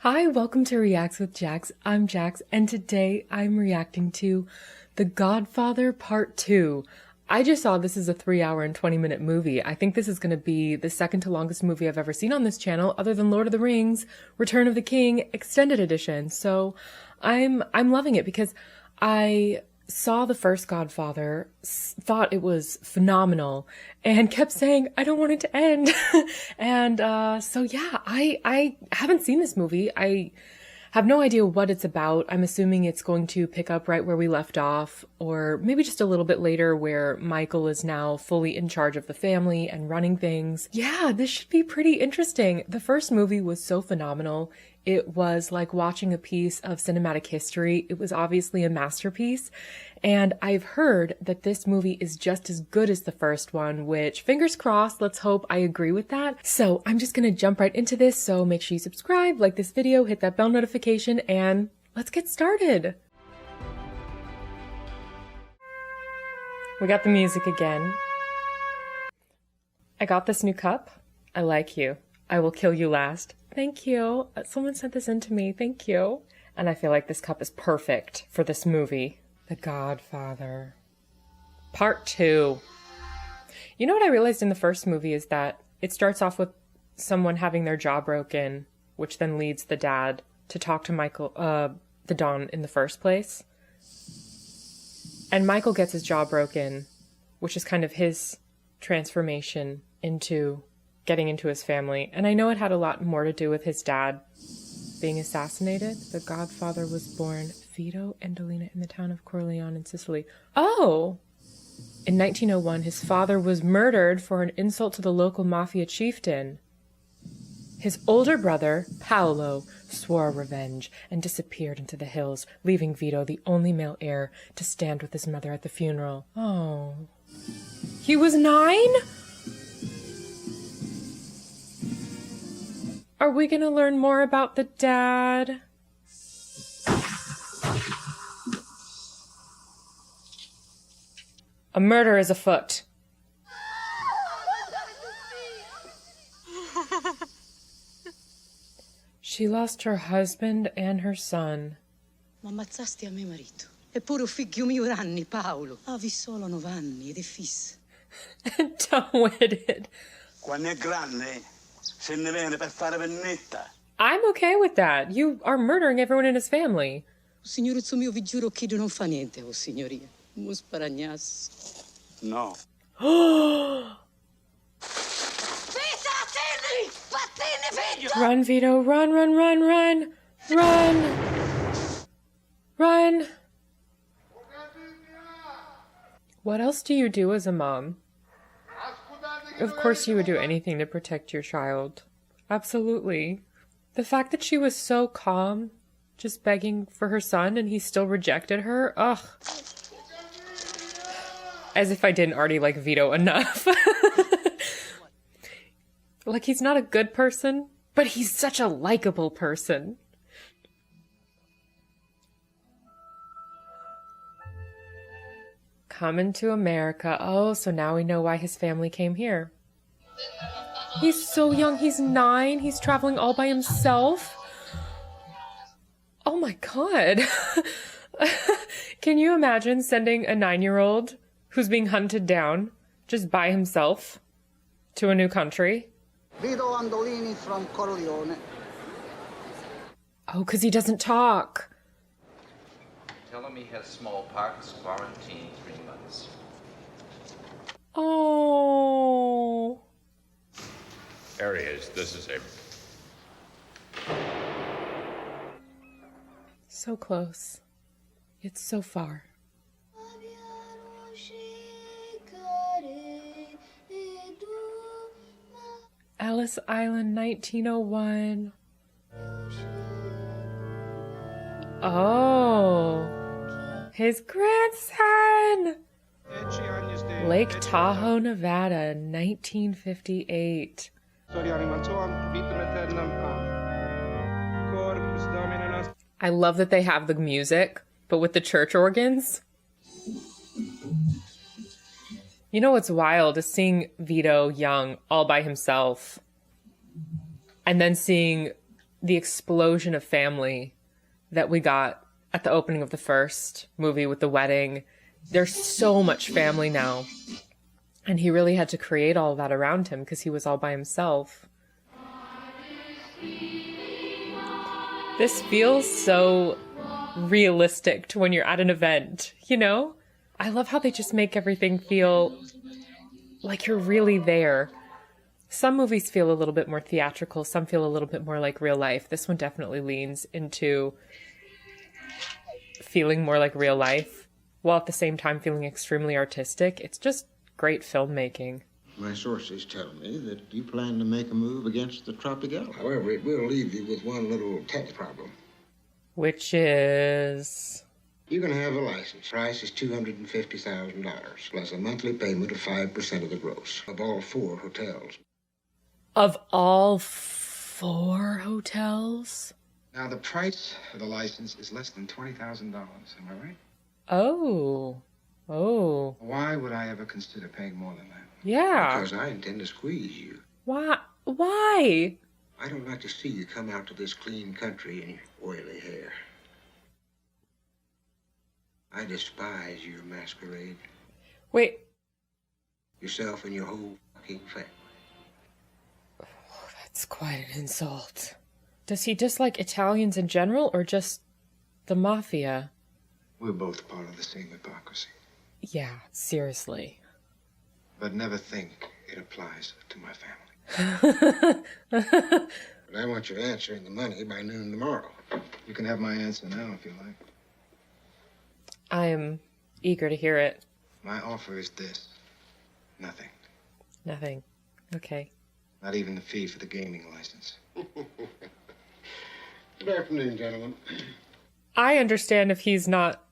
Hi, welcome to Reacts with Jax. I'm Jax, and today I'm reacting to The Godfather Part 2. I just saw this is a 3-hour and 20-minute movie. I think this is going to be the second to longest movie I've ever seen on this channel, other than Lord of the Rings, Return of the King, Extended Edition. So I'm loving it because I saw the first Godfather, thought it was phenomenal, and kept saying, I don't want it to end. And so yeah, I haven't seen this movie. I have no idea what it's about. I'm assuming it's going to pick up right where we left off, or maybe just a little bit later where Michael is now fully in charge of the family and running things. Yeah, this should be pretty interesting. The first movie was so phenomenal. It was like watching a piece of cinematic history. It was obviously a masterpiece. And I've heard that this movie is just as good as the first one, which fingers crossed, let's hope I agree with that. So I'm just gonna jump right into this. So make sure you subscribe, like this video, hit that bell notification, and let's get started. We got the music again. I got this new cup. I like you. I will kill you last. Thank you. Someone sent this in to me. Thank you. And I feel like this cup is perfect for this movie. The Godfather. Part 2. You know what I realized in the first movie is that it starts off with someone having their jaw broken, which then leads the dad to talk to Michael, the Don in the first place. And Michael gets his jaw broken, which is kind of his transformation into getting into his family. And I know it had a lot more to do with his dad being assassinated. The Godfather was born Vito Endolina in the town of Corleone in Sicily. Oh! In 1901, his father was murdered for an insult to the local mafia chieftain. His older brother, Paolo, swore revenge and disappeared into the hills, leaving Vito the only male heir to stand with his mother at the funeral. Oh. He was 9? Are we gonna learn more about the dad? A murder is afoot. She lost her husband and her son. Ma ammazzasti a mio marito. Eppure un figlio mio anni, Paolo. Avi solo 9 anni ed è fisso. Dumb-witted. Quando è grande, se ne viene per fare vendetta. I'm okay with that. You are murdering everyone in his family. O signoruzzo mio, vi giuro che non fa niente, o signoria. Mo sparagnasse. No. Run, Vito, run, run, run, run, run, run. What else do you do as a mom? Of course you would do anything to protect your child. Absolutely. The fact that she was so calm, just begging for her son, and he still rejected her, ugh. As if I didn't already like Vito enough. Like, he's not a good person, but he's such a likable person. Coming to America. Oh, so now we know why his family came here. He's so young. He's 9. He's traveling all by himself. Oh my God. Can you imagine sending a 9-year-old who's being hunted down just by himself to a new country? Vito Andolini from Corleone. Oh, because he doesn't talk. Tell him he has smallpox, quarantine 3 months. Oh. There he is. This is him. So close. It's so far. Ellis Island, 1901. Oh, his grandson! Lake Tahoe, Nevada, 1958. I love that they have the music, but with the church organs. You know what's wild is seeing Vito young all by himself, and then seeing the explosion of family that we got at the opening of the first movie with the wedding. There's so much family now. And he really had to create all that around him because he was all by himself. This feels so realistic to when you're at an event, you know? I love how they just make everything feel like you're really there. Some movies feel a little bit more theatrical. Some feel a little bit more like real life. This one definitely leans into feeling more like real life, while at the same time feeling extremely artistic. It's just great filmmaking. My sources tell me that you plan to make a move against the Tropical. However, it will leave you with one little tax problem. Which is... You can have a license. Price is $250,000, plus a monthly payment of 5% of the gross of all 4 hotels. Of all 4 hotels? Now, the price for the license is less than $20,000, am I right? Oh. Oh. Why would I ever consider paying more than that? Yeah. Because I intend to squeeze you. Why? Why? I don't like to see you come out to this clean country in your oily hair. I despise your masquerade. Wait. Yourself and your whole fucking family. Oh, that's quite an insult. Does he dislike Italians in general or just the mafia? We're both part of the same hypocrisy. Yeah, seriously. But never think it applies to my family. But I want your answer and the money by noon tomorrow. You can have my answer now if you like. I am eager to hear it. My offer is this. Nothing. Nothing. Okay. Not even the fee for the gaming license. Good afternoon, gentlemen. I understand if he's not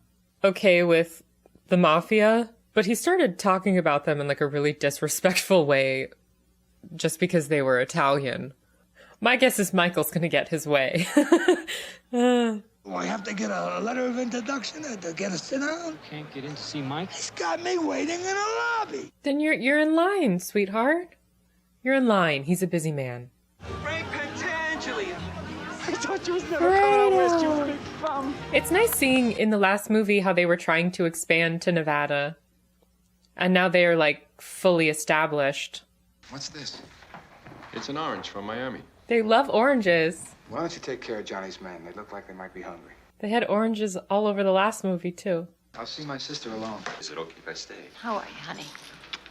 okay with the mafia, but he started talking about them in like a really disrespectful way just because they were Italian. My guess is Michael's gonna get his way. Well, I have to get a letter of introduction to get a sit down. Can't get in to see Mike? He's got me waiting in the lobby. Then you're in line, sweetheart. You're in line. He's a busy man. Frank Pentangeli! I thought you was never Fredo. coming out west, you big bum. It's nice seeing in the last movie how they were trying to expand to Nevada. And now they are like fully established. What's this? It's an orange from Miami. They love oranges. Why don't you take care of Johnny's men? They look like they might be hungry. They had oranges all over the last movie, too. I'll see my sister alone. Is it okay if I stay? How are you, honey?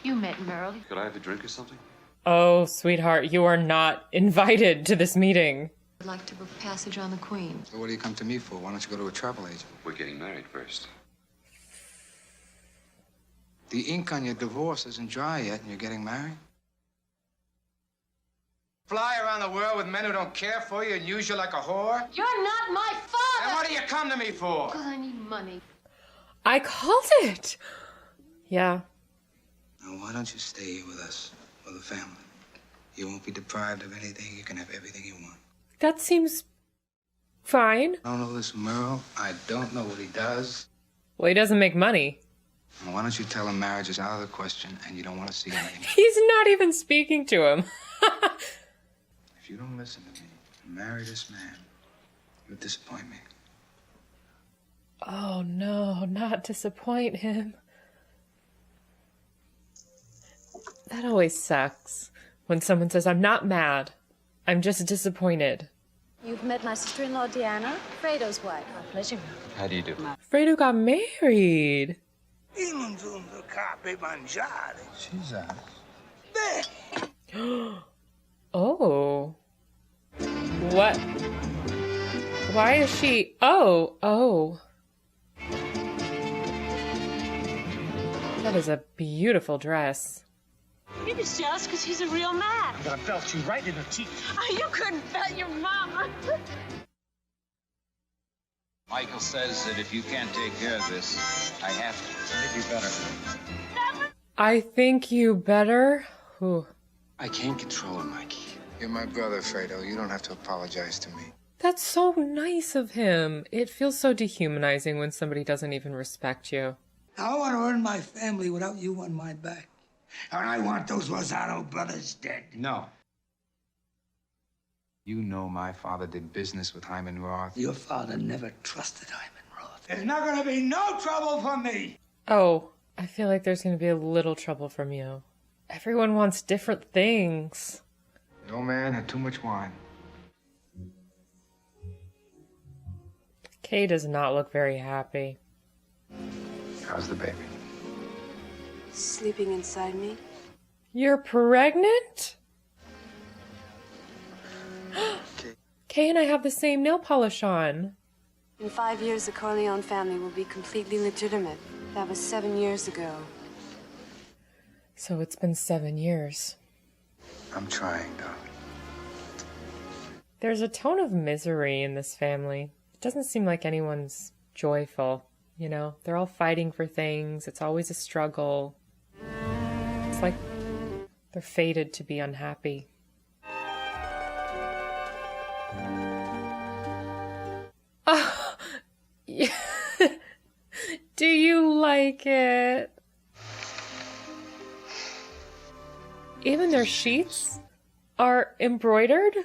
You met Merle. Could I have a drink or something? Oh, sweetheart, you are not invited to this meeting. I'd like to book passage on the Queen. So what do you come to me for? Why don't you go to a travel agent? We're getting married first. The ink on your divorce isn't dry yet and you're getting married? Fly around the world with men who don't care for you and use you like a whore? You're not my father! And what do you come to me for? Because I need money. I called it! Yeah. Now, why don't you stay here with us, with the family? You won't be deprived of anything. You can have everything you want. That seems fine. I don't know this Merle. I don't know what he does. Well, he doesn't make money. Now, why don't you tell him marriage is out of the question and you don't want to see him anymore? He's not even speaking to him. If you don't listen to me and marry this man, you'll disappoint me. Oh, no, not disappoint him. That always sucks. When someone says, I'm not mad, I'm just disappointed. You've met my sister-in-law, Deanna, Fredo's wife. My pleasure. How do you do? Fredo got married. Io non sono capace mangiare. She's out. Oh. What? Why is she... Oh. That is a beautiful dress. He was jealous because he's a real man. I'm gonna belt you right in the teeth. Oh, you couldn't bet your mama. Michael says that if you can't take care of this, I have to. I think you better. I think you better... Ooh. I can't control her, Mikey. You're my brother, Fredo. You don't have to apologize to me. That's so nice of him. It feels so dehumanizing when somebody doesn't even respect you. I want to earn my family without you on my back. And I want those Lozano brothers dead. No. You know my father did business with Hyman Roth. Your father never trusted Hyman Roth. There's not gonna be no trouble for me. Oh, I feel like there's going to be a little trouble from you. Everyone wants different things. The old man had too much wine. Kay does not look very happy. How's the baby? Sleeping inside me. You're pregnant? Kay and I have the same nail polish on. In 5 years, the Corleone family will be completely legitimate. That was 7 years ago. So it's been 7 years. I'm trying, darling. There's a tone of misery in this family. It doesn't seem like anyone's joyful, you know? They're all fighting for things. It's always a struggle. It's like they're fated to be unhappy. Oh, yeah. Do you like it? Even their sheets are embroidered?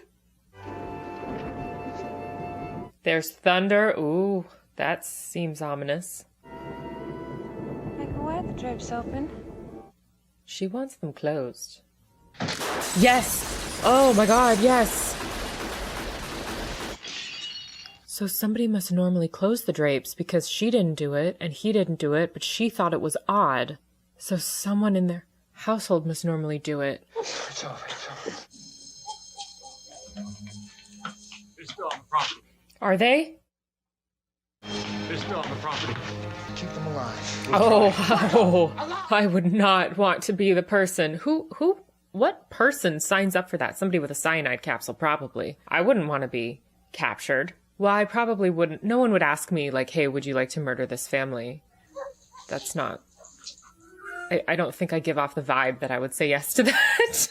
There's thunder. Ooh, that seems ominous. Michael, why are the drapes open? She wants them closed. Yes! Oh my god, yes! So somebody must normally close the drapes because she didn't do it and he didn't do it, but she thought it was odd. So someone in their household must normally do it. It's over, it's over. They're still on the property. Are they? They're still on the property. Keep them alive. Oh, I would not want to be the person what person signs up for that? Somebody with a cyanide capsule, probably. I wouldn't want to be captured. Well, I probably wouldn't. No one would ask me, like, hey, would you like to murder this family? That's not... I don't think I give off the vibe that I would say yes to that.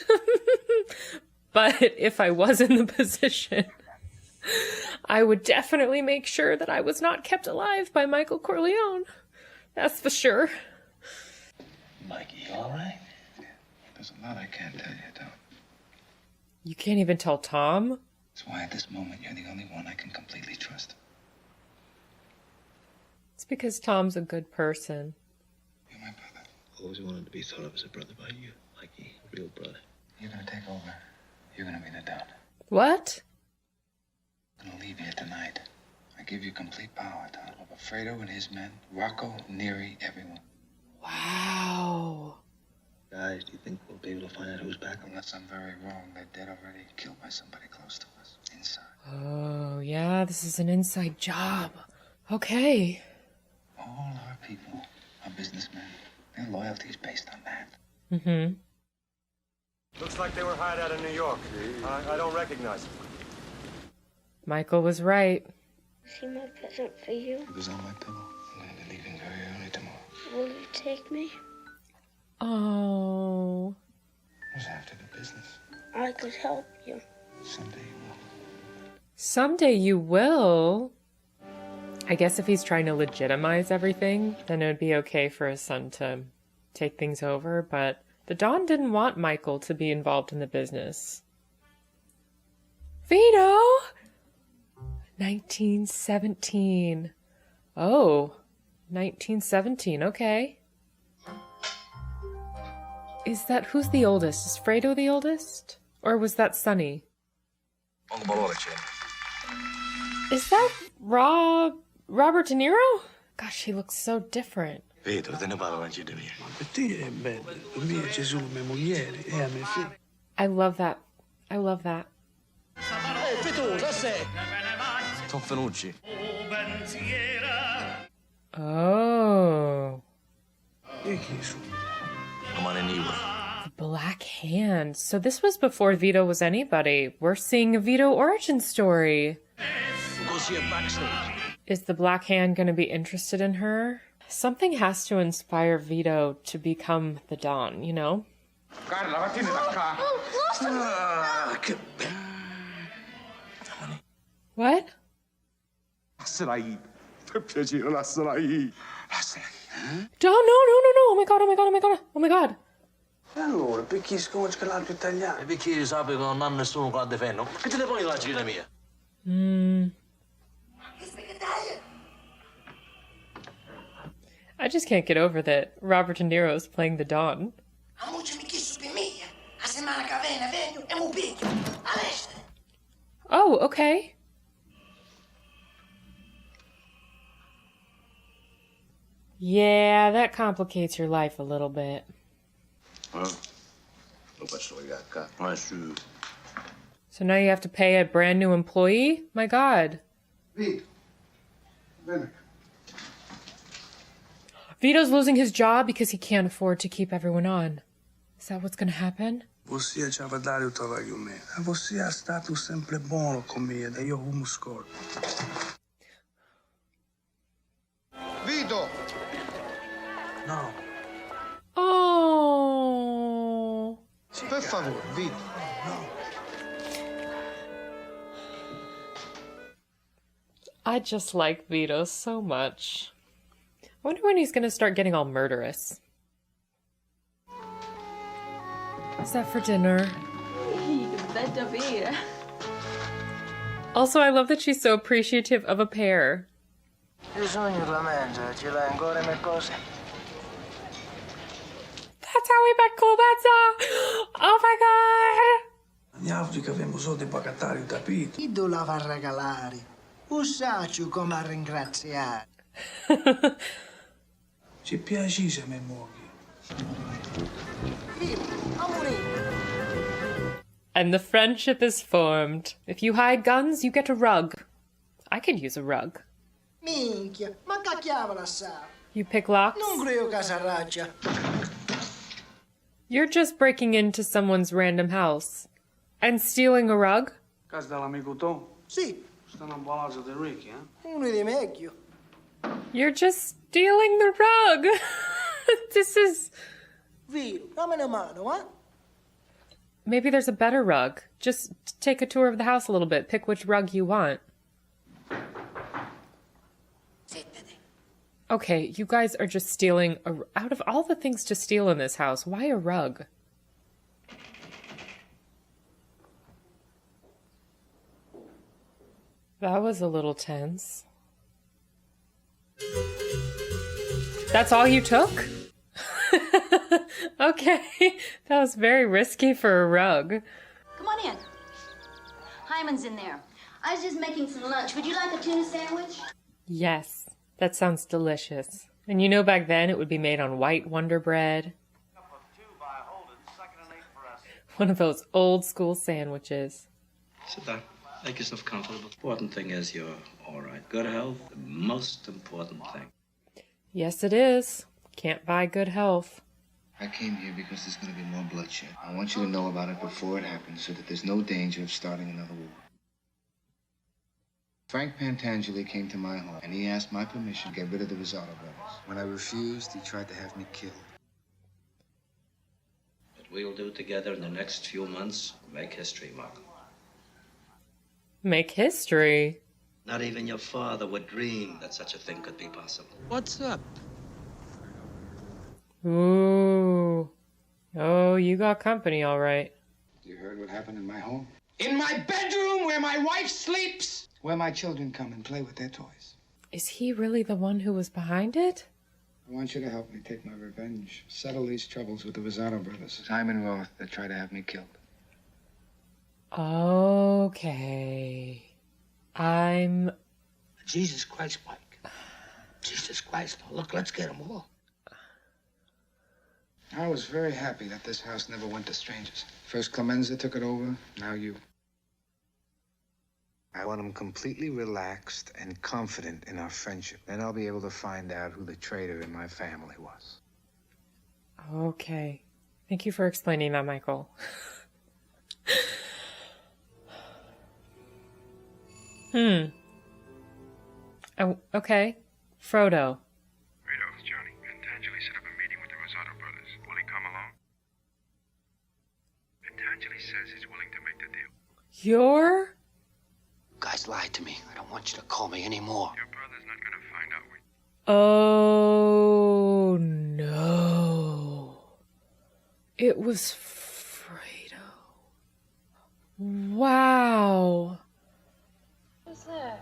But if I was in the position, I would definitely make sure that I was not kept alive by Michael Corleone. That's for sure. Mikey, you all right? There's a lot I can't tell you, Tom. You can't even tell Tom? That's why at this moment you're the only one I can completely trust. It's because Tom's a good person. You're my brother. Always wanted to be thought of as a brother by you, Mikey, a real brother. You're gonna take over. You're gonna be the Don. What? I'm gonna leave here tonight. I give you complete power, Don. Over Fredo and his men, Rocco, Neary, everyone. Wow. Guys, do you think we'll be able to find out who's back? Unless I'm very wrong, they're dead already. Killed by somebody close to us. Inside. Oh, yeah, this is an inside job. Okay. All our people are businessmen. Their loyalty is based on that. Mm-hmm. Looks like they were hired out of New York. I don't recognize them. Michael was right. See my present for you? It was on my pillow. I'm gonna be leaving very early tomorrow. Will you take me? Oh. It was after the business. I could help you. Someday you will. Someday you will. I guess if he's trying to legitimize everything, then it would be okay for his son to take things over, but the Don didn't want Michael to be involved in the business. Vito! 1917. Oh, 1917, okay. Who's the oldest? Is Fredo the oldest? Or was that Sonny? Is that Robert De Niro? Gosh, he looks so different. Vito, te ne parlo anche di me. Ma per te è bello. Per me è Gesù, mia moglie, e a me figlia. I love that. I love that. Tom Fenucci. Oh. E chi su? The Black Hand. So this was before Vito was anybody. We're seeing a Vito origin story. Is the Black Hand going to be interested in her? Something has to inspire Vito to become the Don, you know? What? Per piacere, lasciala lì. No. Oh my god. E allora, perché scoccia che l'altro italiano? E perché sape che non ha nessuno che la difende? Che te ne poni la ciglia mia? I just can't get over that Robert De Niro is playing the Don. Oh, okay. Yeah, that complicates your life a little bit. So now you have to pay a brand new employee? My God. Vito's losing his job because he can't afford to keep everyone on. Is that what's gonna happen? Você ci va dare tutta con me. Você è stato sempre buono con me e io come scordo. Vito! No. Oh. Per favore, Vito. I just like Vito so much. I wonder when he's gonna start getting all murderous. Is that for dinner? Also, I love that she's so appreciative of a pear. Il sogno la mangia, ce l'hai ancora nel cose? That's how we met Clemenza! Oh my God! Gli altri che abbiamo soldi per cattare i tappeti. Chi do la va a regalare? Usaccio come a ringraziare. Ci piace se mi muovi. And the friendship is formed. If you hide guns, you get a rug. I could use a rug. Minchia, ma cacchiava la sa. You pick locks? Non credo che s'arraggia. You're just breaking into someone's random house. And stealing a rug? Casa dell'amico Tom? Sì. Stanno a palazzo di Ricky, eh? Uno di meglio. You're just stealing the rug. This is... Vito, dammi una mano, eh? Maybe there's a better rug. Just take a tour of the house a little bit. Pick which rug you want. Okay, you guys are just stealing out of all the things to steal in this house. Why a rug? That was a little tense. That's all you took? Okay, that was very risky for a rug. Come on in. Hyman's in there. I was just making some lunch. Would you like a tuna sandwich? Yes, that sounds delicious. And you know back then it would be made on white Wonder Bread. One of those old school sandwiches. Sit down. Make yourself comfortable. Important thing is you're all right. Good health, the most important thing. Yes, it is. Can't buy good health. I came here because there's going to be more bloodshed. I want you to know about it before it happens so that there's no danger of starting another war. Frank Pantangeli came to my home, and he asked my permission to get rid of the Rosado brothers. When I refused, he tried to have me killed. What we'll do together in the next few months will make history, Marco. Make history? Not even your father would dream that such a thing could be possible. What's up? Ooh. Oh, you got company, all right. You heard what happened in my home? In my bedroom where my wife sleeps. Where my children come and play with their toys. Is he really the one who was behind it? I want you to help me take my revenge. Settle these troubles with the Rosado brothers. Simon Roth, they try to have me killed. Okay. I'm... Jesus Christ, Mike. Jesus Christ. Look, let's get them all. I was very happy that this house never went to strangers. First Clemenza took it over, now you. I want him completely relaxed and confident in our friendship. Then I'll be able to find out who the traitor in my family was. Okay. Thank you for explaining that, Michael. Oh, okay. Frodo. Rito, it's Johnny. Pantangeli set up a meeting with the Rosado brothers. Will he come along? Pantangeli says he's willing to make the deal. You're... You guys lied to me. I don't want you to call me anymore. Your brother's not gonna find out Oh, no. It was Fredo. Wow. Who's there?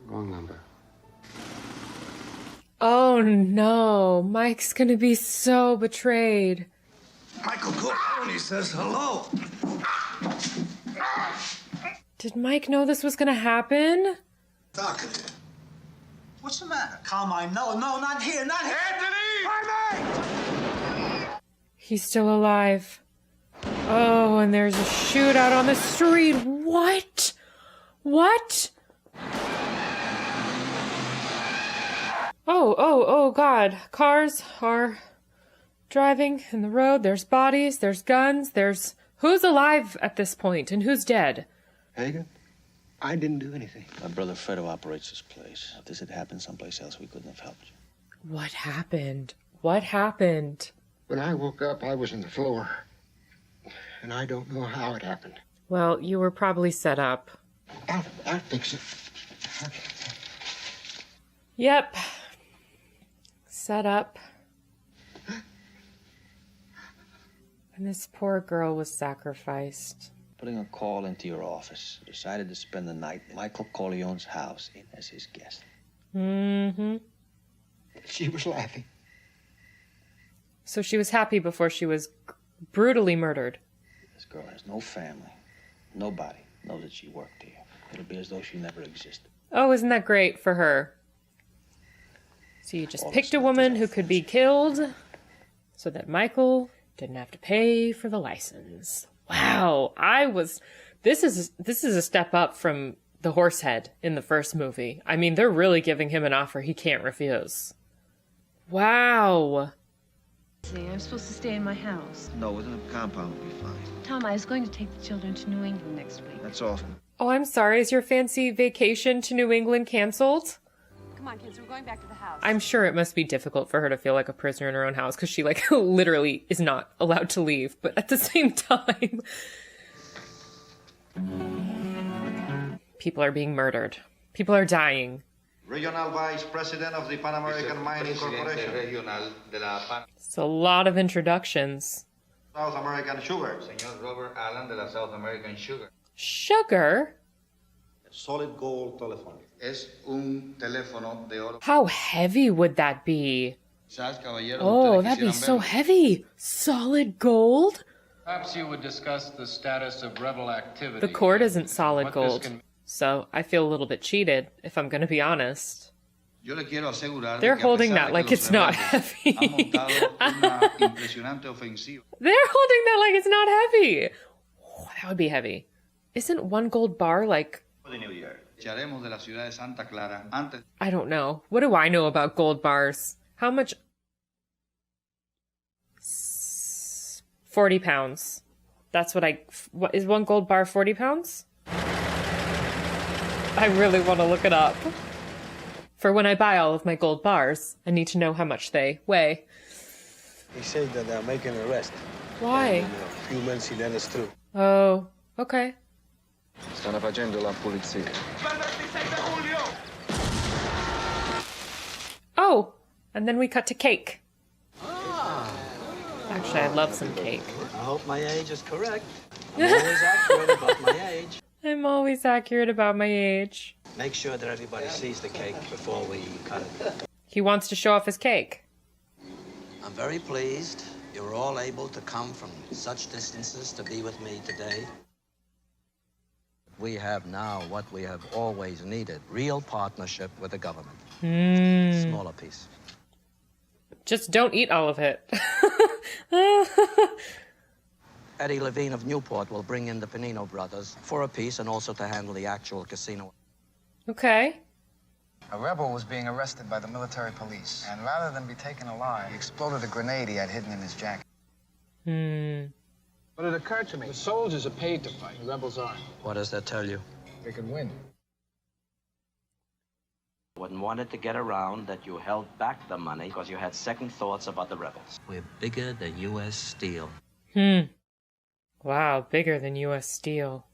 Wrong number. Oh no, Mike's gonna be so betrayed. Michael Corleone says hello. Did Mike know this was gonna happen? Talking to you. What's the matter? Carmine, no, not here, not here. Anthony! He's still alive. Oh, and there's a shootout on the street. What? What? Oh, God. Cars are driving in the road. There's bodies, there's guns, there's... Who's alive at this point and who's dead? Hagen, I didn't do anything. My brother Fredo operates this place. If this had happened someplace else, we couldn't have helped you. What happened? What happened? When I woke up, I was on the floor. And I don't know how it happened. Well, you were probably set up. I'll fix it. Yep. Set up. And this poor girl was sacrificed. Putting a call into your office, you decided to spend the night at Michael Corleone's house as his guest. Mm-hmm. She was laughing. So she was happy before she was brutally murdered. This girl has no family. Nobody knows that she worked here. It'll be as though she never existed. Oh, isn't that great for her? So you just picked a woman who could be killed so that Michael didn't have to pay for the license. Wow, this is a step up from the horse head in the first movie. I mean, they're really giving him an offer he can't refuse. Wow. I'm supposed to stay in my house. No, within the compound will be fine. Tom, I was going to take the children to New England next week. That's all. Oh, I'm sorry. Is your fancy vacation to New England canceled? Come on, kids, we're going back to the house. I'm sure it must be difficult for her to feel like a prisoner in her own house because she, like, literally is not allowed to leave. But at the same time, people are being murdered. People are dying. Regional Vice President of the Pan American Mining Corporation. It's a lot of introductions. South American Sugar. Señor Robert Allen de la South American Sugar. Sugar? Solid gold telephone. Es un teléfono de oro. How heavy would that be? Oh, that'd be so heavy. Solid gold? Perhaps you would discuss the status of rebel activity. The cord isn't solid gold. So I feel a little bit cheated, if I'm going to be honest. They're holding that like it's not heavy. They're holding that like it's not heavy. Oh, that would be heavy. Isn't one gold bar like... I don't know. What do I know about gold bars? How much? 40 pounds. That's what is one gold bar 40 pounds? I really want to look it up. For when I buy all of my gold bars, I need to know how much they weigh. He said that they're making an arrest. Why? And in a few months he let us through. Oh, okay. Stanno facendo la pulizia. Oh, and then we cut to cake. Actually, I love some cake. I hope my age is correct. I'm always accurate about my age. I'm always accurate about my age. Make sure that everybody sees the cake before we cut it. He wants to show off his cake. I'm very pleased you're all able to come from such distances to be with me today. We have now what we have always needed, real partnership with the government. Smaller piece. Just don't eat all of it. Eddie Levine of Newport will bring in the Panino brothers for a piece and also to handle the actual casino. Okay. A rebel was being arrested by the military police, and rather than be taken alive, he exploded a grenade he had hidden in his jacket. But it occurred to me, the soldiers are paid to fight, the rebels aren't. What does that tell you? They could win. Wouldn't wanted to get around that you held back the money because you had second thoughts about the rebels. We're bigger than U.S. Steel. Wow, bigger than U.S. Steel.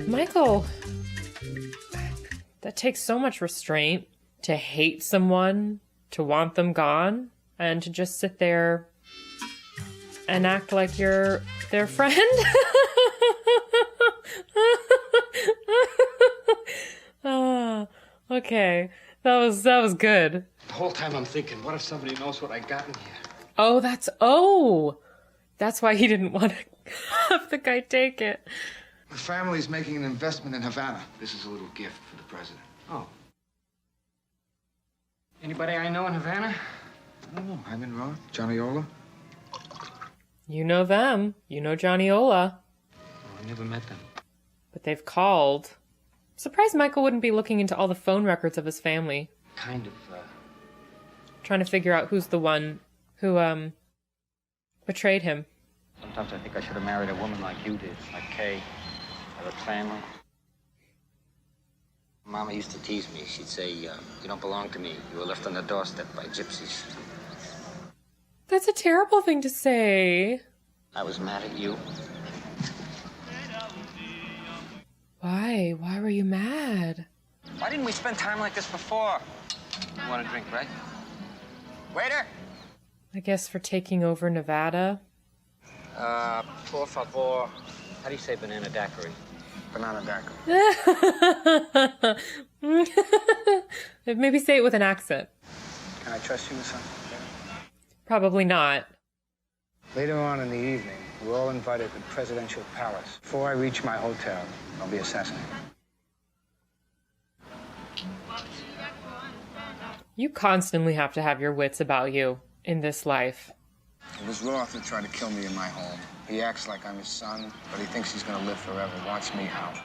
Michael, that takes so much restraint to hate someone, to want them gone. and to just sit there and act like you're their friend. Okay. That was good. The whole time I'm thinking, what if somebody knows what I got in here? That's why he didn't want to have the guy take it. The family's making an investment in Havana. This is a little gift for the president. Oh. Anybody I know in Havana? I don't know. Hyman Roth? Johnny Ola? You know them. You know Johnny Ola. Oh, I never met them. But they've called. Surprised Michael wouldn't be looking into all the phone records of his family. Kind of, Trying to figure out who's the one who, betrayed him. Sometimes I think I should have married a woman like you did, like Kay. Have a family. Mama used to tease me. She'd say, you don't belong to me. You were left on the doorstep by gypsies. That's a terrible thing to say. I was mad at you. Why? Why were you mad? Why didn't we spend time like this before? You want a drink, right? Waiter! I guess for taking over Nevada. Por favor. How do you say banana daiquiri? Banana daiquiri. Maybe say it with an accent. Can I trust you with something? Probably not. Later on in the evening, we're all invited to the presidential palace. Before I reach my hotel, I'll be assassinated. You constantly have to have your wits about you in this life. It was Roth who tried to kill me in my home. He acts like I'm his son, but he thinks he's gonna live forever. Wants me out.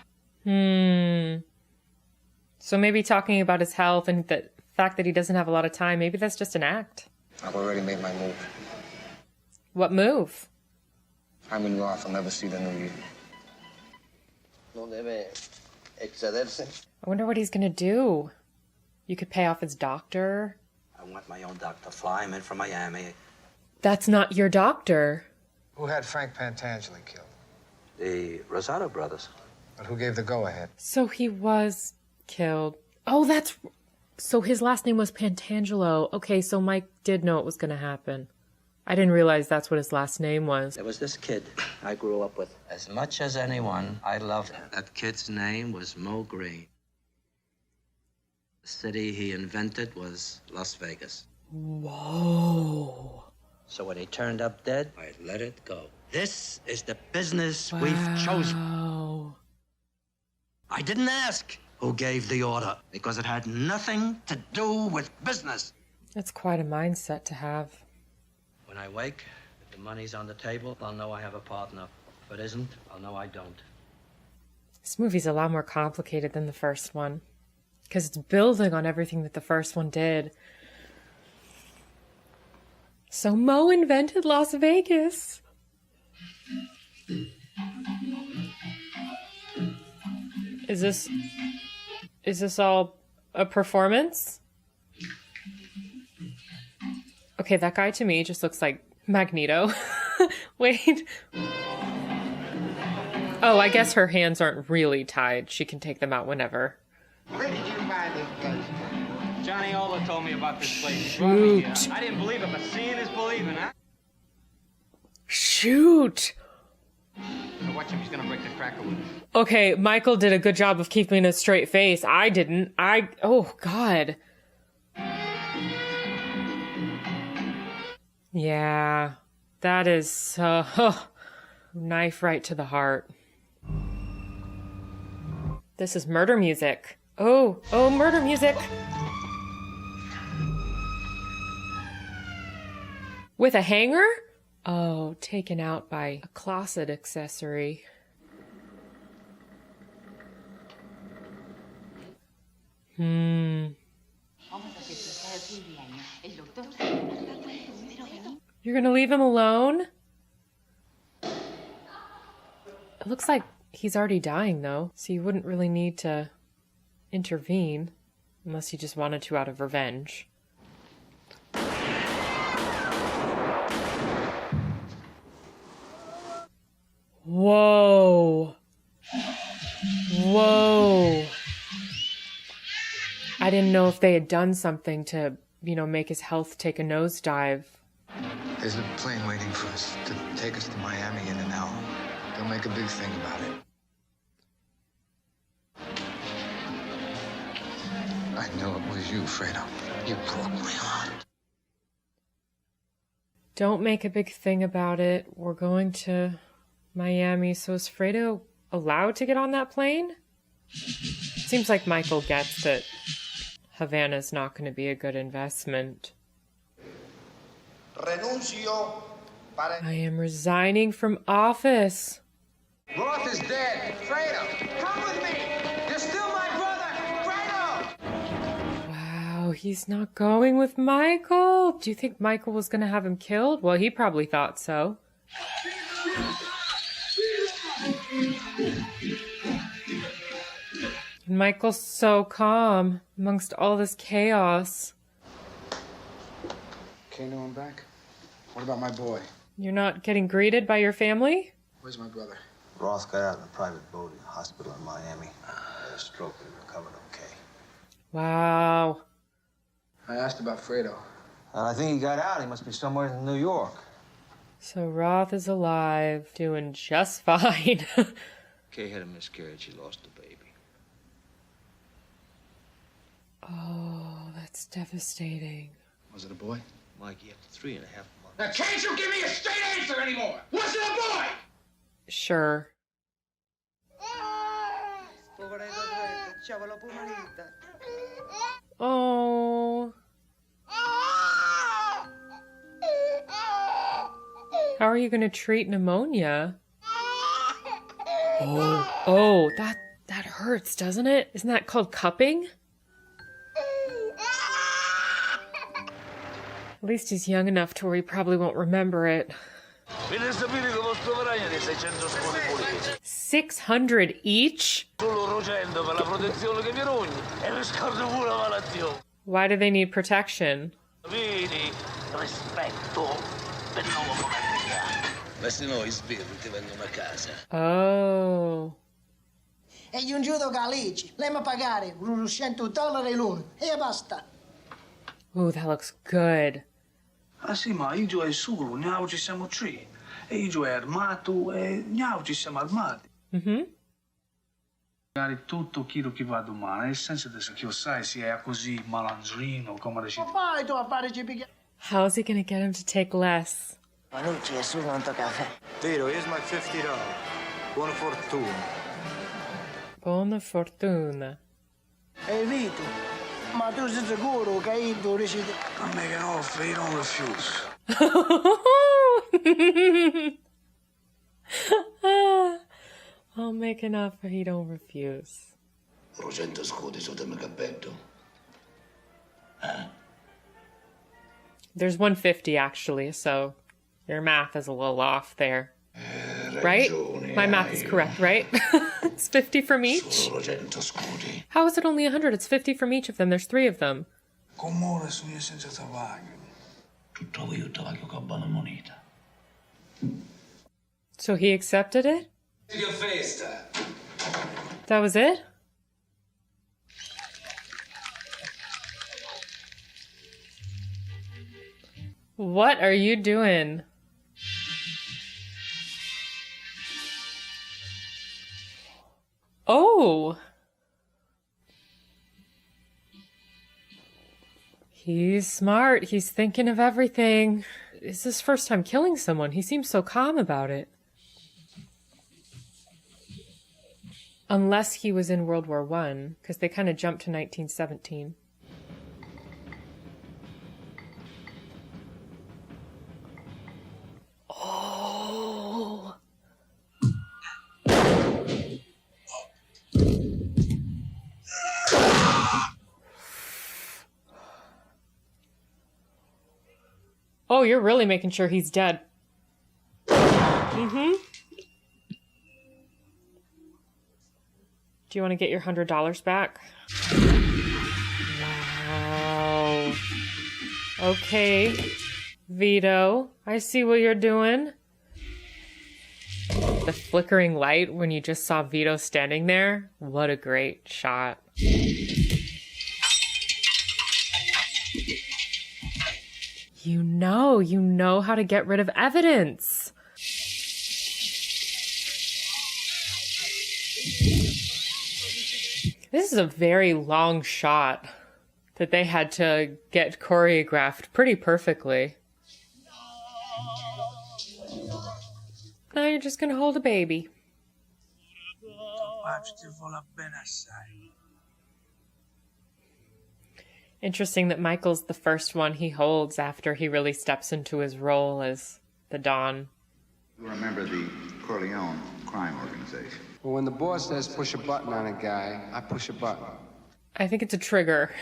So maybe talking about his health and the fact that he doesn't have a lot of time, maybe that's just an act. I've already made my move. What move? Hyman Roth will never see the new year. I wonder what he's gonna do. You could pay off his doctor. I want my own doctor. Fly him in from Miami. That's not your doctor. Who had Frank Pantangeli killed? The Rosado brothers. But who gave the go-ahead? So he was killed. So his last name was Pantangelo. Okay, so Mike did know it was gonna happen. I didn't realize that's what his last name was. There was this kid I grew up with. As much as anyone, I loved him. That kid's name was Mo Green. The city he invented was Las Vegas. Whoa. So when he turned up dead, I let it go. This is the business we've chosen. I didn't ask who gave the order because it had nothing to do with business. That's quite a mindset to have. When I wake, if the money's on the table, I'll know I have a partner. If it isn't, I'll know I don't. This movie's a lot more complicated than the first one because it's building on everything that the first one did. So Mo invented Las Vegas. Is this all a performance? Okay, that guy to me just looks like Magneto. Wait. Oh, I guess her hands aren't really tied. She can take them out whenever. Where did you buy this place? Johnny Ola told me about this place. Shoot. I didn't believe it, but seeing is believing, huh? Shoot. Now watch him, he's gonna break the cracker with it. Okay, Michael did a good job of keeping a straight face. I didn't. Oh, God. Yeah, that is, knife right to the heart. This is murder music. Oh, murder music. With a hanger? Oh, taken out by a closet accessory. You're gonna leave him alone? It looks like he's already dying, though, so you wouldn't really need to intervene unless you just wanted to out of revenge. Whoa. Whoa. I didn't know if they had done something to make his health take a nosedive. There's a plane waiting for us to take us to Miami in an hour. Don't make a big thing about it. I know it was you, Fredo. You broke my heart. Don't make a big thing about it. We're going to Miami. So is Fredo allowed to get on that plane? Seems like Michael gets that Havana's not going to be a good investment. Renuncio. I am resigning from office. Roth is dead. Fredo, come with me. You're still my brother. Fredo! Wow, he's not going with Michael. Do you think Michael was going to have him killed? Well, he probably thought so. Michael's so calm amongst all this chaos. Kano, I'm back. What about my boy? You're not getting greeted by your family? Where's my brother? Roth got out in a private boat in a hospital in Miami. Had a stroke and recovered okay. Wow. I asked about Fredo. I think he got out. He must be somewhere in New York. So Roth is alive, doing just fine. Kay had a miscarriage. She lost the baby. Oh, that's devastating. Was it a boy? Mikey, after 3.5 months. Now, can't you give me a straight answer anymore? Was it a boy? Sure. Oh. How are you going to treat pneumonia? Oh, that hurts, doesn't it? Isn't that called cupping? At least he's young enough to where he probably won't remember it. 600 each? Why do they need protection? Oh. E gli un giudo Galici. Lei mi pagare $100 l'uno. E basta. Ooh, that looks good. Ah sì, ma io e solo, noi ci siamo tre. E io è armato e noi ci siamo armati. Magari tutto quello che va domani, nel senso che io sai se è così malandrino come dici. Vai tu a fare GP. How is he gonna get him to take less? Manucci è solo un caffè. Tiro, here's my $50. Buona fortuna. Buona fortuna. Ehi Vito, ma tu sei sicuro che io dovresti... I make an offer, you don't refuse. I'll make an offer he don't refuse. 200 scudi sotto il mio cappello. There's 150 actually, so your math is a little off there. Right? My math is correct, right? It's 50 from each? How is it only 100? It's 50 from each of them. There's 3 of them. Com'ora sono senza tabaglio. Tutto io tabaglio con buona moneta. So he accepted it? That was it? What are you doing? Oh! He's smart. He's thinking of everything. It's his first time killing someone. He seems so calm about it. Unless he was in World War I, because they kind of jumped to 1917. Oh! Oh, you're really making sure he's dead. Mm-hmm. Do you want to get your $100 back? Wow. Okay, Vito, I see what you're doing. The flickering light when you just saw Vito standing there. What a great shot. You know how to get rid of evidence. This is a very long shot that they had to get choreographed pretty perfectly. Now you're just gonna hold a baby. Interesting that Michael's the first one he holds after he really steps into his role as the Don. You remember the Corleone crime organization? Well, when the boss says push a button on a guy, I push a button. I think it's a trigger.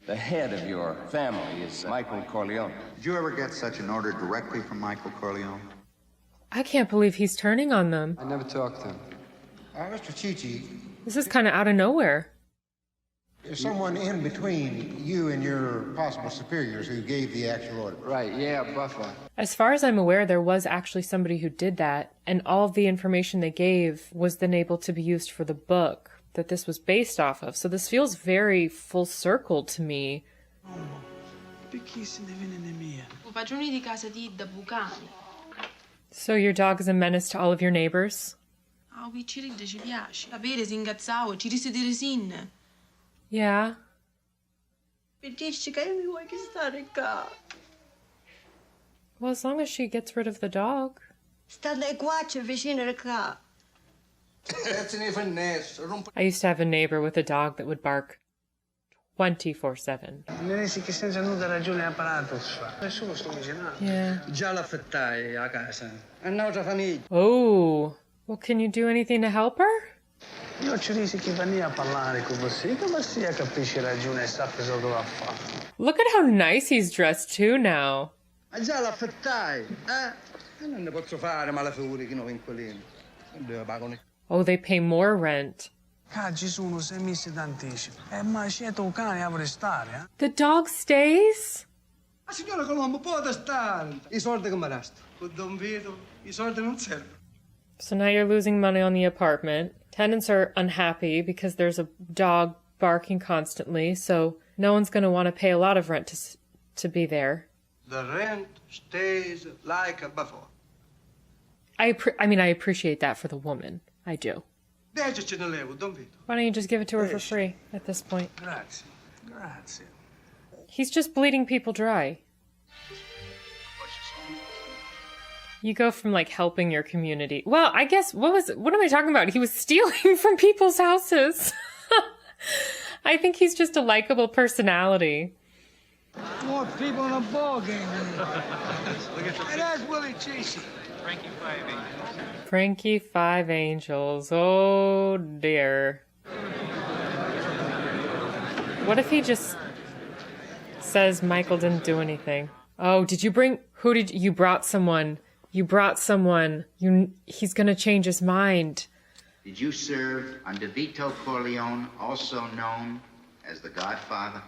The head of your family is Michael Corleone. Did you ever get such an order directly from Michael Corleone? I can't believe he's turning on them. I never talked to him. Mr. Chichi, This is kind of out of nowhere. there's someone in between you and your possible superiors who gave the actual order. Right, yeah, Buffer. As far as I'm aware, there was actually somebody who did that, and all of the information they gave was then able to be used for the book that this was based off of. So this feels very full circle to me. Padroni di casa di Bucani. So your dog is a menace to all of your neighbors? A Wilshire ci piace. Sapere si ingazzavo, ci risi di resine. Yeah. Dici che mi vuoi che stare qua? Well, as long as she gets rid of the dog. State qua, c'è vicino di qua. I used to have a neighbor with a dog that would bark 24/7. Che senza nuda ragione ha parlato. Nessuno sto vicinato. Yeah. Già l'affettai a casa. È un'altra famiglia. Oh. Well, can you do anything to help her? Io ci risi che venia a parlare con você, che você capisce ragione e sa cosa doveva fare. Look at how nice he's dressed too now. Già l'affettai, non ne posso fare malafigure che non inquilino. Dove pagano? Oh, they pay more rent. Ci sono 6 mesi d'anticipo. Ma c'è tuo cane a restare, The dog stays? Ma signora Colombo, può stare. I soldi che mi restano. Con Don Vito, i soldi non servono. So now you're losing money on the apartment. Tenants are unhappy because there's a dog barking constantly, so no one's going to want to pay a lot of rent to be there. The rent stays like before. I appreciate that for the woman. I do. Why don't you just give it to her for free at this point? Grazie. Grazie. He's just bleeding people dry. You go from like helping your community. Well, I guess what am I talking about? He was stealing from people's houses. I think he's just a likable personality. More people in a ball game. And that's Willie Chasey. Frankie Five Angels. Oh dear. What if he just says Michael didn't do anything? Oh, you brought someone. You brought someone. He's gonna change his mind. Did you serve under Vito Corleone, also known as the Godfather?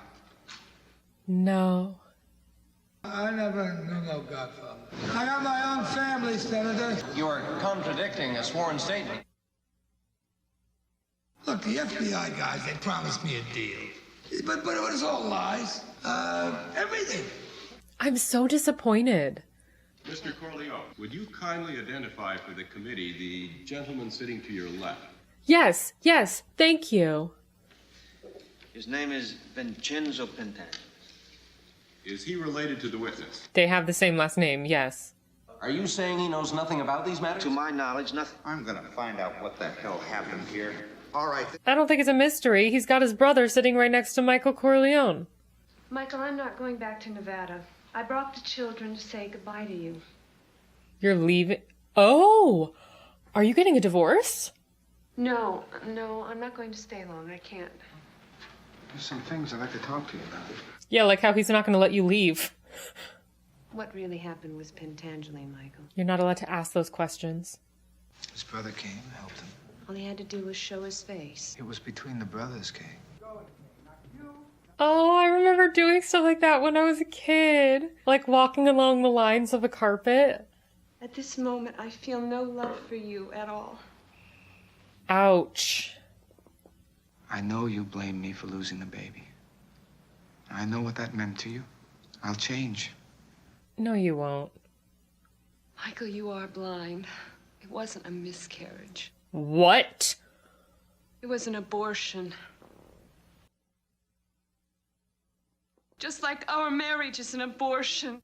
No. I never knew no Godfather. I got my own family, Senator. You are contradicting a sworn statement. Look, the FBI guys, they promised me a deal. But it was all lies. Everything. I'm so disappointed. Mr. Corleone, would you kindly identify for the committee the gentleman sitting to your left? Yes, thank you. His name is Vincenzo Pintana. Is he related to the witness? They have the same last name, yes. Are you saying he knows nothing about these matters? To my knowledge, nothing. I'm gonna find out what the hell happened here. All right. I don't think it's a mystery. He's got his brother sitting right next to Michael Corleone. Michael, I'm not going back to Nevada. I brought the children to say goodbye to you. You're leaving? Oh! Are you getting a divorce? No, I'm not going to stay long. I can't. There's some things I'd like to talk to you about. Yeah, like how he's not going to let you leave. What really happened was Pentangeli, Michael. You're not allowed to ask those questions. His brother came, helped him. All he had to do was show his face. It was between the brothers, Kay. Oh, I remember doing stuff like that when I was a kid. Like walking along the lines of a carpet. At this moment, I feel no love for you at all. Ouch. I know you blame me for losing the baby. I know what that meant to you. I'll change. No, you won't. Michael, you are blind. It wasn't a miscarriage. What? It was an abortion. Just like our marriage is an abortion.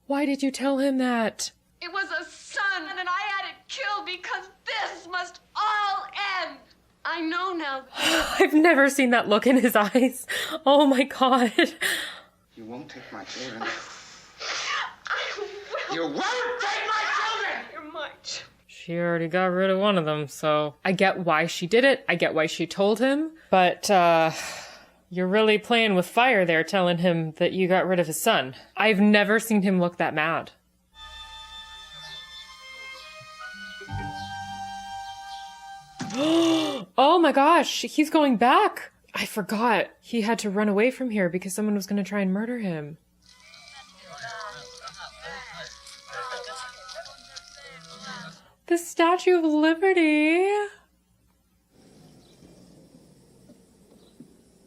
Why did you tell him that? It was a son, and I had it killed because this must all end. I know now. I've never seen that look in his eyes. Oh my God. You won't take my children. I will. You won't take my children! You're much. She already got rid of one of them, so I get why she did it. I get why she told him. But, you're really playing with fire there, telling him that you got rid of his son. I've never seen him look that mad. Oh my gosh, he's going back. I forgot. He had to run away from here because someone was going to try and murder him. The Statue of Liberty.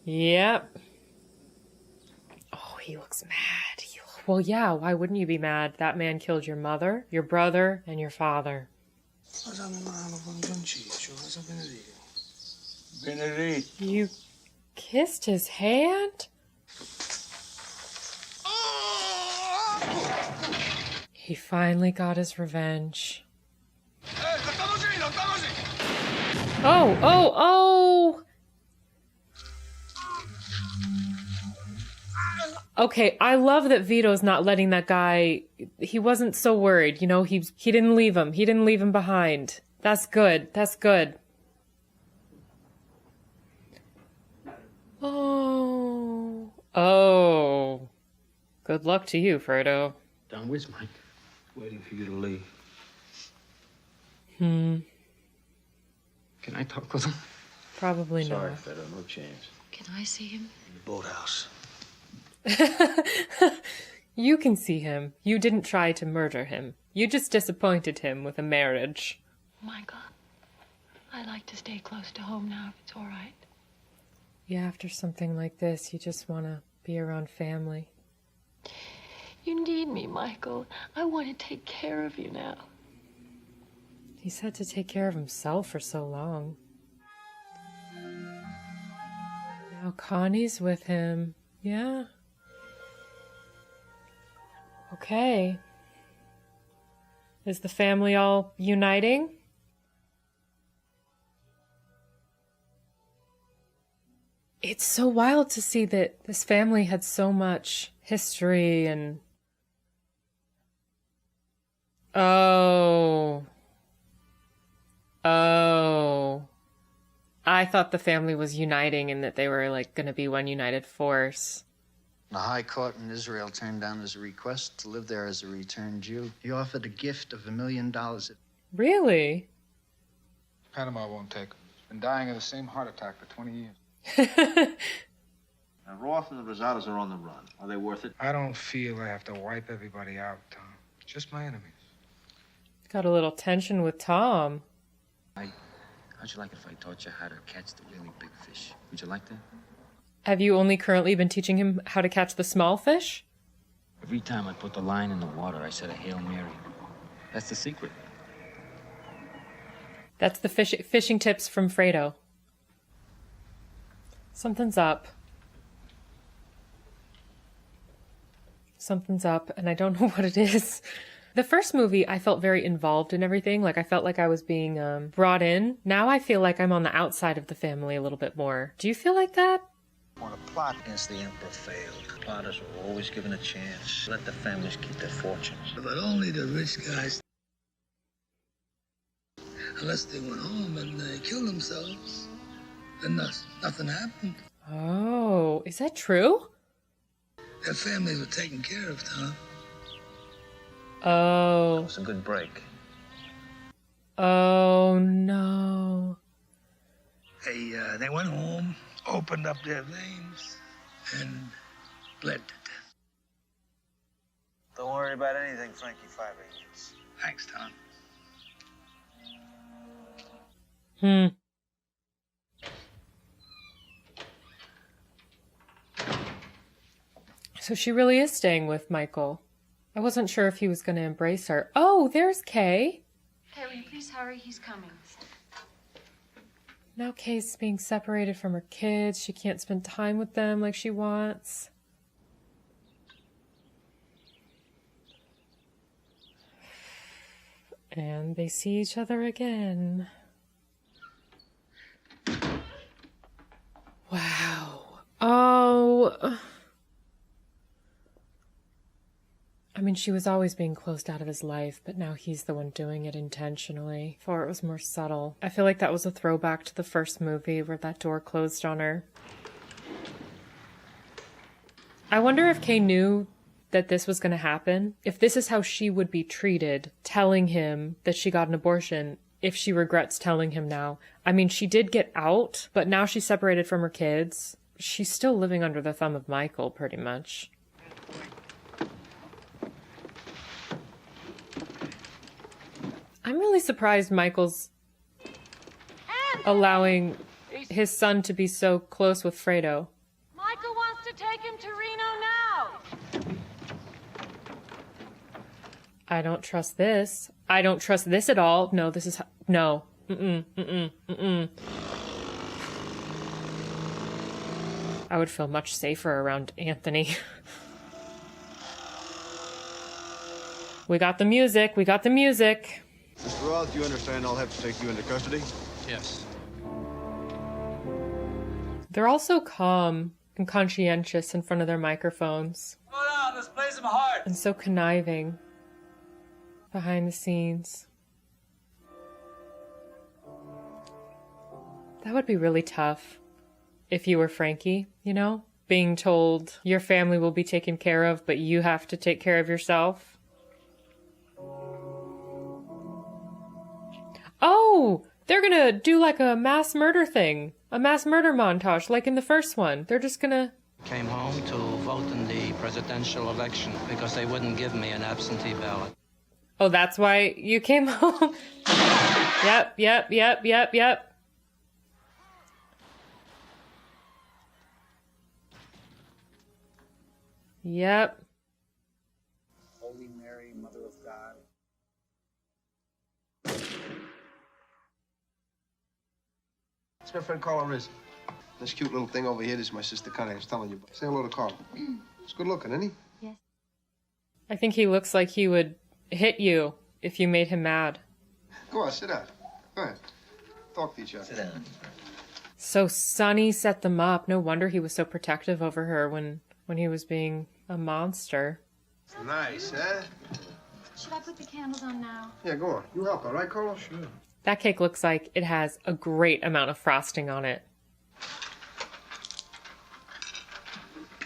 Yep. Oh, he looks mad. Well, yeah, why wouldn't you be mad? That man killed your mother, your brother, and your father. You kissed his hand? He finally got his revenge. Oh, oh, oh! Okay, I love that Vito's not letting that guy... He wasn't so worried, you know? He didn't leave him. He didn't leave him behind. That's good. That's good. Oh. Oh. Good luck to you, Fredo. Don, where's Mike? Waiting for you to leave. Can I talk with him? Probably Sorry, not. Fredo, no chance. Can I see him? In the boathouse. You can see him. You didn't try to murder him. You just disappointed him with a marriage. Michael, I'd like to stay close to home now if it's all right. Yeah, after something like this, you just want to be around family. You need me, Michael. I want to take care of you now. He's had to take care of himself for so long. Now Connie's with him. Yeah. Okay. Is the family all uniting? It's so wild to see that this family had so much history and... Oh. Oh. I thought the family was uniting and that they were, like, gonna be one united force. The High Court in Israel turned down his request to live there as a returned Jew. He offered a gift of $1 million. Really? Panama won't take him. He's been dying of the same heart attack for 20 years. Now, Roth and the Rosados are on the run. Are they worth it? I don't feel I have to wipe everybody out, Tom. Just my enemies. Got a little tension with Tom. How'd you like it if I taught you how to catch the really big fish? Would you like that? Have you only currently been teaching him how to catch the small fish? Every time I put the line in the water, I said a Hail Mary. That's the secret. That's the fishing tips from Fredo. Something's up. Something's up, and I don't know what it is. The first movie, I felt very involved in everything. Like, I felt like I was being brought in. Now I feel like I'm on the outside of the family a little bit more. Do you feel like that? When a plot against the Emperor failed, plotters were always given a chance. Let the families keep their fortunes. But only the rich guys. Unless they went home and they killed themselves, then nothing happened. Oh, is that true? Their families were taken care of, Tom. Oh. It was a good break. Oh, no. They went home, opened up their veins, and bled to death. Don't worry about anything, Frankie 5/8. Thanks, Tom. So she really is staying with Michael. I wasn't sure if he was going to embrace her. Oh, there's Kay. Kay, will you please hurry? He's coming. Now Kay's being separated from her kids. She can't spend time with them like she wants. And they see each other again. Wow. Oh. I mean, she was always being closed out of his life, but now he's the one doing it intentionally. Before it was more subtle. I feel like that was a throwback to the first movie where that door closed on her. I wonder if Kay knew that this was going to happen. If this is how she would be treated, telling him that she got an abortion, if she regrets telling him now. I mean, she did get out, but now she's separated from her kids. She's still living under the thumb of Michael, pretty much. I'm really surprised Michael's allowing his son to be so close with Fredo. Michael wants to take him to Reno now. I don't trust this. I don't trust this at all. No, this is... No. I would feel much safer around Anthony. We got the music. We got the music. Mr. Roth, you understand I'll have to take you into custody? Yes. They're all so calm and conscientious in front of their microphones. Hold on, let's play some heart. And so conniving behind the scenes. That would be really tough if you were Frankie, you know? Being told your family will be taken care of, but you have to take care of yourself. Oh, they're gonna do like a mass murder thing. A mass murder montage, like in the first one. They're just gonna... Came home to vote in the presidential election because they wouldn't give me an absentee ballot. Oh, that's why you came home? Yep. Yep. Holy Mary, Mother of God. It's my friend Carla Riz. This cute little thing over here, this is my sister Connie. I was telling you about. Say hello to Carla. He's good looking, isn't he? Yes. I think he looks like he would hit you if you made him mad. Go on, sit down. Go ahead. Talk to each other. Sit down. So Sonny set them up. No wonder he was so protective over her when he was being a monster. Nice, huh? Should I put the candles on now? Yeah, go on. You help, all right, Carla? Sure. That cake looks like it has a great amount of frosting on it.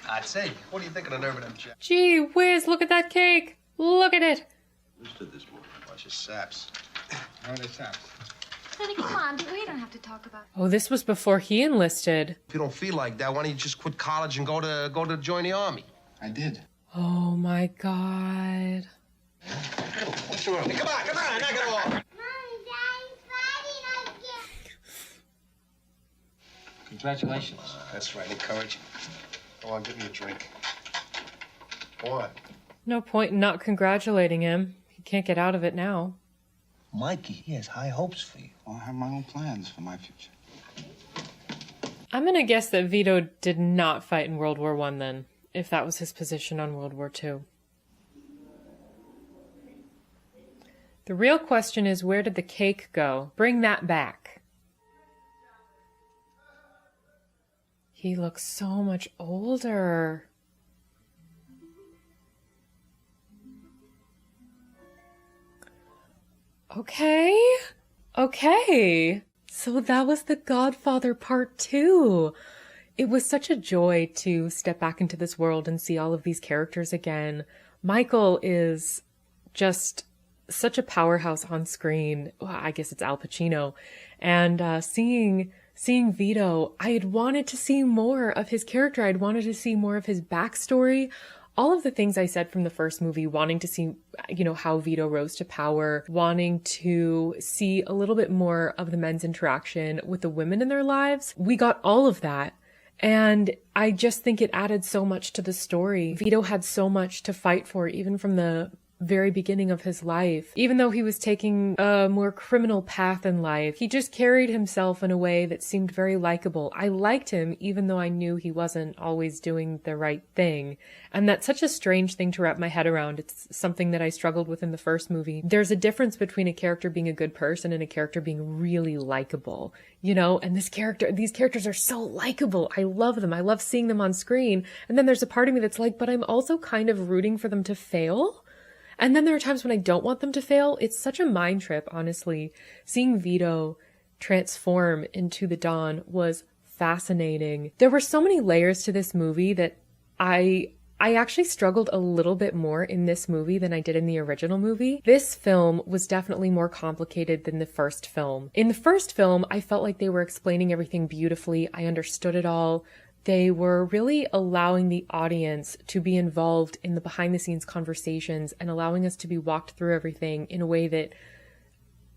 I'd say. What do you think of the nerve of them chaps? Gee whiz, look at that cake. Look at it. Who stood this morning? Bunch of saps. Why are they saps? Honey, come on. We don't have to talk about it. Oh, this was before he enlisted. If you don't feel like that, why don't you just quit college and go to join the army? I did. Oh my God. What's wrong? Come on, knock it off. Congratulations. That's right, encouraging. Go on, give me a drink. Go on. No point in not congratulating him. He can't get out of it now. Mikey, he has high hopes for you. Well, I have my own plans for my future. I'm gonna guess that Vito did not fight in World War I then, if that was his position on World War II. The real question is, where did the cake go? Bring that back. He looks so much older. Okay. So that was The Godfather Part 2. It was such a joy to step back into this world and see all of these characters again. Michael is just such a powerhouse on screen. Well, I guess it's Al Pacino. And seeing Vito, I had wanted to see more of his character. I'd wanted to see more of his backstory. All of the things I said from the first movie, wanting to see, how Vito rose to power, wanting to see a little bit more of the men's interaction with the women in their lives. We got all of that. And I just think it added so much to the story. Vito had so much to fight for, even from the very beginning of his life. Even though he was taking a more criminal path in life, he just carried himself in a way that seemed very likable. I liked him, even though I knew he wasn't always doing the right thing. And that's such a strange thing to wrap my head around. It's something that I struggled with in the first movie. There's a difference between a character being a good person and a character being really likable, you know? And these characters are so likable. I love them. I love seeing them on screen. And then there's a part of me that's like, but I'm also kind of rooting for them to fail. And then there are times when I don't want them to fail. It's such a mind trip, honestly. Seeing Vito transform into the Don was fascinating. There were so many layers to this movie that I actually struggled a little bit more in this movie than I did in the original movie. This film was definitely more complicated than the first film. In the first film, I felt like they were explaining everything beautifully. I understood it all. They were really allowing the audience to be involved in the behind-the-scenes conversations and allowing us to be walked through everything in a way that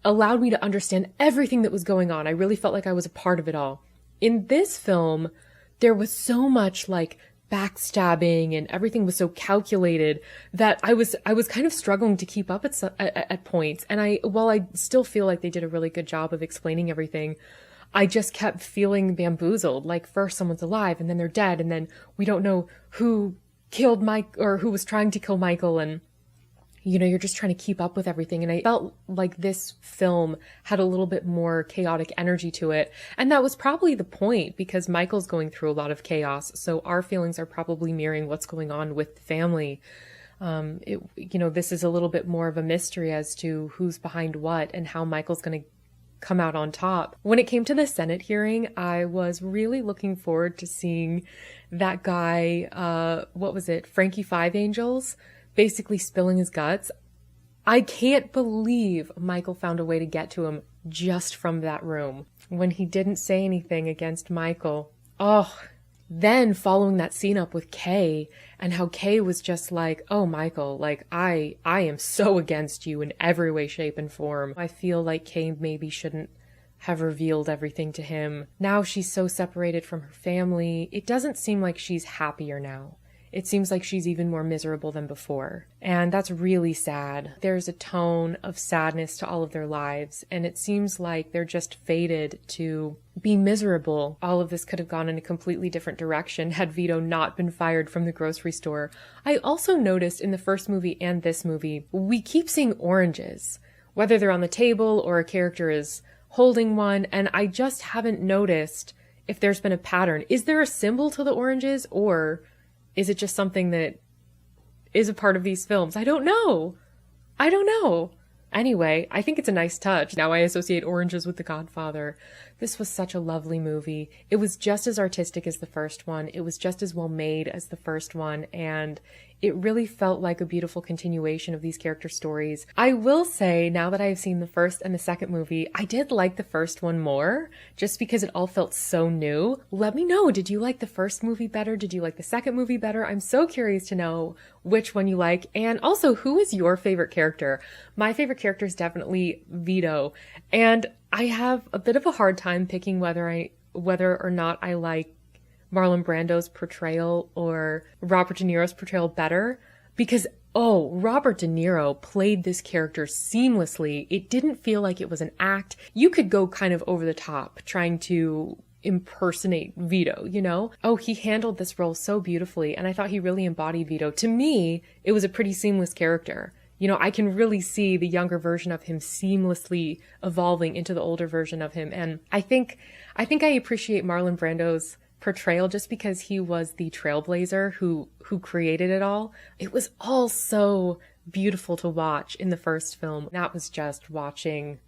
allowed me to understand everything that was going on. I really felt like I was a part of it all. In this film, there was so much like backstabbing and everything was so calculated that I was kind of struggling to keep up at points. And while I still feel like they did a really good job of explaining everything, I just kept feeling bamboozled. Like first someone's alive and then they're dead and then we don't know who killed Mike or who was trying to kill Michael, and you know, you're just trying to keep up with everything. And I felt like this film had a little bit more chaotic energy to it. And that was probably the point because Michael's going through a lot of chaos. So our feelings are probably mirroring what's going on with the family. This is a little bit more of a mystery as to who's behind what and how Michael's going to come out on top. When it came to the Senate hearing, I was really looking forward to seeing that guy, Frankie Five Angels, basically spilling his guts. I can't believe Michael found a way to get to him just from that room. When he didn't say anything against Michael, then following that scene up with Kay and how Kay was just like, oh, Michael, like, I am so against you in every way, shape, and form. I feel like Kay maybe shouldn't have revealed everything to him. Now she's so separated from her family. It doesn't seem like she's happier now. It seems like she's even more miserable than before. And that's really sad. There's a tone of sadness to all of their lives, and it seems like they're just fated to be miserable. All of this could have gone in a completely different direction had Vito not been fired from the grocery store. I also noticed in the first movie and this movie, we keep seeing oranges, whether they're on the table or a character is holding one, and I just haven't noticed if there's been a pattern. Is there a symbol to the oranges, or is it just something that is a part of these films? I don't know. Anyway, I think it's a nice touch. Now I associate oranges with The Godfather. This was such a lovely movie. It was just as artistic as the first one. It was just as well made as the first one. And it really felt like a beautiful continuation of these character stories. I will say, now that I've seen the first and the second movie, I did like the first one more, just because it all felt so new. Let me know, did you like the first movie better? Did you like the second movie better? I'm so curious to know which one you like. And also, who is your favorite character? My favorite character is definitely Vito. And I have a bit of a hard time picking whether or not I like Marlon Brando's portrayal or Robert De Niro's portrayal better, because Robert De Niro played this character seamlessly. It didn't feel like it was an act. You could go kind of over the top trying to impersonate Vito, you know? He handled this role so beautifully, and I thought he really embodied Vito. To me, it was a pretty seamless character. You know, I can really see the younger version of him seamlessly evolving into the older version of him, and I think I appreciate Marlon Brando's portrayal just because he was the trailblazer who created it all. It was all so beautiful to watch in the first film. That was just watching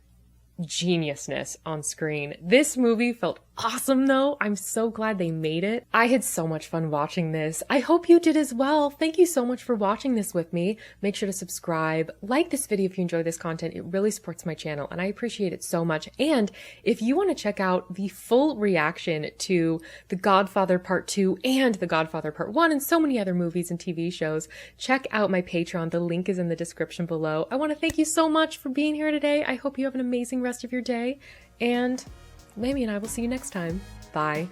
geniusness on screen. This movie felt awesome though. I'm so glad they made it. I had so much fun watching this. I hope you did as well. Thank you so much for watching this with me. Make sure to subscribe, like this video if you enjoy this content. It really supports my channel and I appreciate it so much. And if you want to check out the full reaction to The Godfather Part 2 and The Godfather Part 1 and so many other movies and TV shows, check out my Patreon. The link is in the description below. I want to thank you so much for being here today. I hope you have an amazing rest of your day, and Lamby and I will see you next time. Bye.